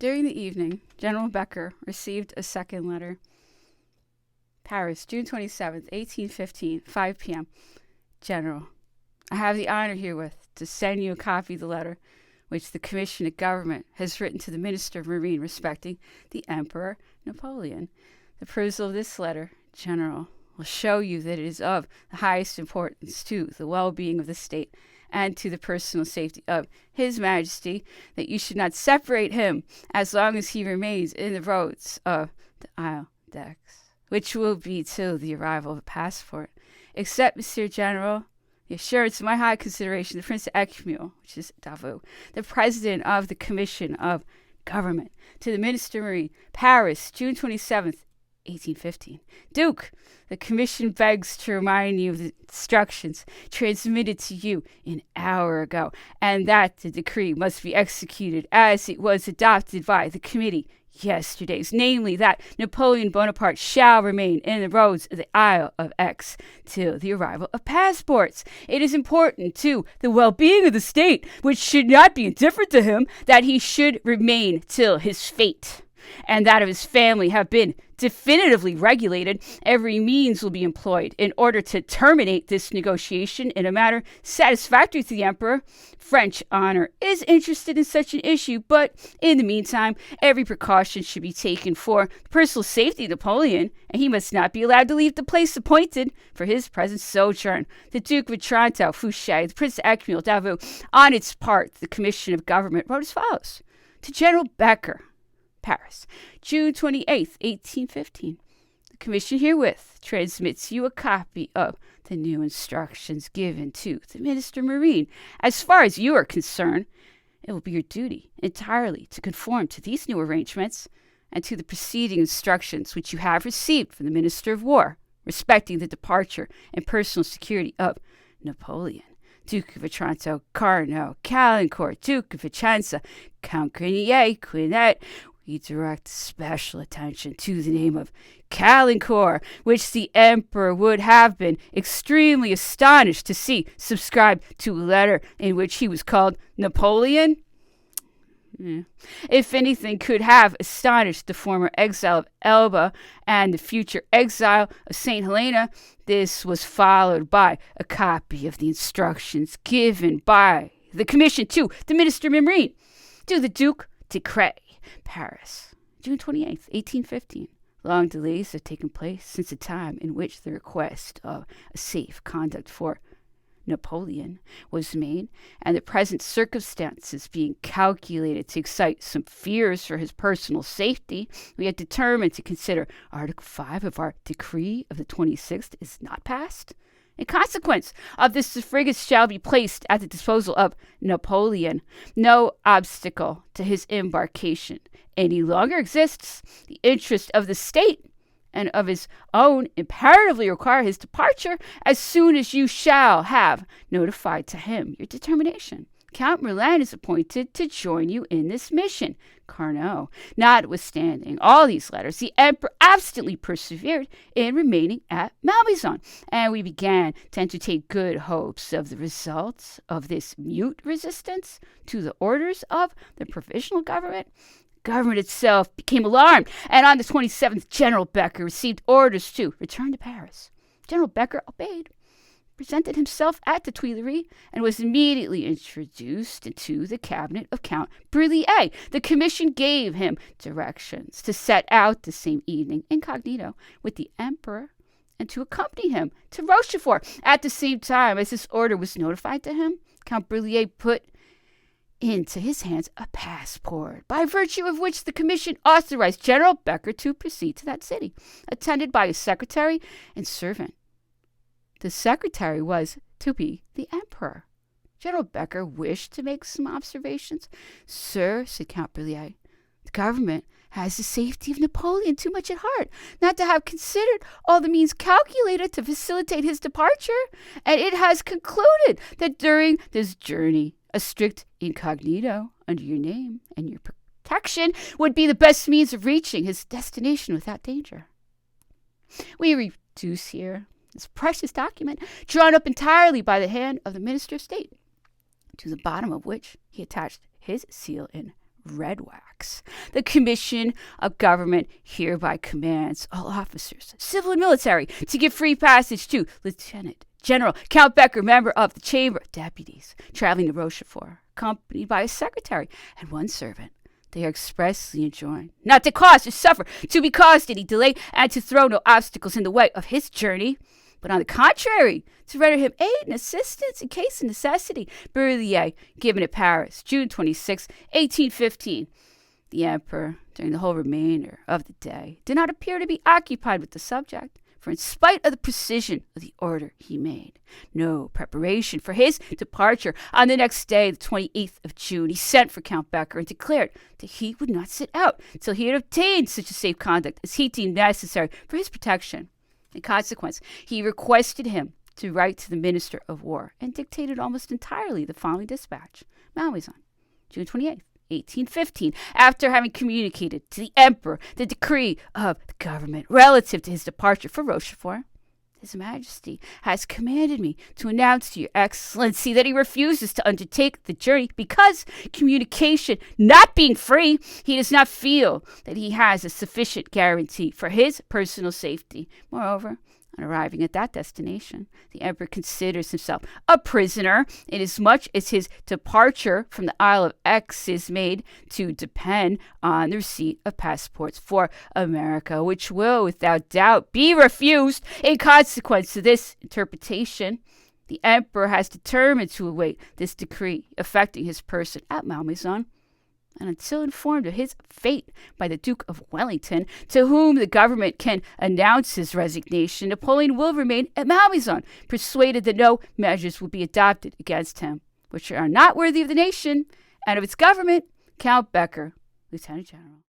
During the evening, General Becker received a second letter. Paris, June 27th, 1815, 5 p.m. General, I have the honor herewith to send you a copy of the letter which the Commission of Government has written to the Minister of Marine respecting the Emperor Napoleon. The perusal of this letter, General, will show you that it is of the highest importance to the well-being of the state and to the personal safety of His Majesty, that you should not separate him as long as he remains in the roads of the Isle d'Aix, which will be till the arrival of a passport. Accept, Monsieur General, the assurance of my high consideration, the Prince of Equimaux, which is Davos, the President of the Commission of Government, to the Minister of Marine, Paris, June 27th, 1815. Duke, the Commission begs to remind you of the instructions transmitted to you an hour ago, and that the decree must be executed as it was adopted by the committee yesterday's, namely that Napoleon Bonaparte shall remain in the roads of the Isle of Aix till the arrival of passports. It is important to the well-being of the state, which should not be indifferent to him, that he should remain till his fate and that of his family have been definitively regulated. Every means will be employed in order to terminate this negotiation in a manner satisfactory to the Emperor. French honor is interested in such an issue, but in the meantime, every precaution should be taken for the personal safety of Napoleon, and he must not be allowed to leave the place appointed for his present sojourn. The Duke of Otranto, Fouché, the Prince of Equimaux, Davos, on its part, the Commission of Government wrote as follows. To General Becker, Paris, June 28th, 1815. The Commission herewith transmits you a copy of the new instructions given to the Minister of Marine. As far as you are concerned, it will be your duty entirely to conform to these new arrangements and to the preceding instructions which you have received from the Minister of War respecting the departure and personal security of Napoleon. Duke of Otranto, Carnot, Caulaincourt, Duke of Vicenza, Count Grenier, Quinet. We direct special attention to the name of Caulaincourt, which the Emperor would have been extremely astonished to see subscribed to a letter in which he was called Napoleon. If anything could have astonished the former exile of Elba and the future exile of St. Helena, this was followed by a copy of the instructions given by the Commission to the Minister of Marine, to the Duc de Cray, Paris, June 28th, 1815. Long delays have taken place since the time in which the request of a safe conduct for Napoleon was made, and the present circumstances being calculated to excite some fears for his personal safety, we have determined to consider Article 5 of our decree of the 26th is not passed. In consequence of this, the frigates shall be placed at the disposal of Napoleon. No obstacle to his embarkation any longer exists. The interest of the state and of his own imperatively require his departure as soon as you shall have notified to him your determination. Count Merlin is appointed to join you in this mission. Carnot, notwithstanding all these letters, the Emperor obstinately persevered in remaining at Malmaison, and we began to entertain good hopes of the results of this mute resistance to the orders of the provisional government. Government itself became alarmed, and on the 27th, General Becker received orders to return to Paris. General Becker obeyed, presented himself at the Tuileries, and was immediately introduced into the cabinet of Count Brullier. The commission gave him directions to set out the same evening incognito with the Emperor and to accompany him to Rochefort. At the same time as this order was notified to him, Count Brullier put into his hands a passport, by virtue of which the commission authorized General Becker to proceed to that city, attended by his secretary and servant. The secretary was to be the Emperor. General Becker wished to make some observations. Sir, said Count Brullier, the government has the safety of Napoleon too much at heart not to have considered all the means calculated to facilitate his departure, and it has concluded that during this journey a strict incognito under your name and your protection would be the best means of reaching his destination without danger. We reduce here this precious document, drawn up entirely by the hand of the Minister of State, to the bottom of which he attached his seal in red wax. The Commission of Government hereby commands all officers, civil and military, to give free passage to Lieutenant General Count Becker, member of the Chamber of Deputies, traveling to Rochefort, accompanied by a secretary and one servant. They are expressly enjoined not to cause or suffer to be caused any delay, and to throw no obstacles in the way of his journey, but on the contrary, to render him aid and assistance in case of necessity. Bruyère, given at Paris, June 26, 1815. The emperor, during the whole remainder of the day, did not appear to be occupied with the subject, for in spite of the precision of the order he made, no preparation for his departure, on the next day, the 28th of June, he sent for Count Becker and declared that he would not set out till he had obtained such a safe conduct as he deemed necessary for his protection. In consequence, he requested him to write to the Minister of War, and dictated almost entirely the following dispatch. Malmaison, June 28, 1815, after having communicated to the Emperor the decree of the government relative to his departure for Rochefort, His Majesty has commanded me to announce to your Excellency that he refuses to undertake the journey because, communication not being free, he does not feel that he has a sufficient guarantee for his personal safety. Moreover, on arriving at that destination, the Emperor considers himself a prisoner, inasmuch as his departure from the Isle of Aix is made to depend on the receipt of passports for America, which will, without doubt, be refused. In consequence of this interpretation, the Emperor has determined to await this decree affecting his person at Malmaison, and until informed of his fate by the Duke of Wellington, to whom the government can announce his resignation, Napoleon will remain at Malmaison, persuaded that no measures will be adopted against him, which are not worthy of the nation and of its government. Count Becker, Lieutenant General.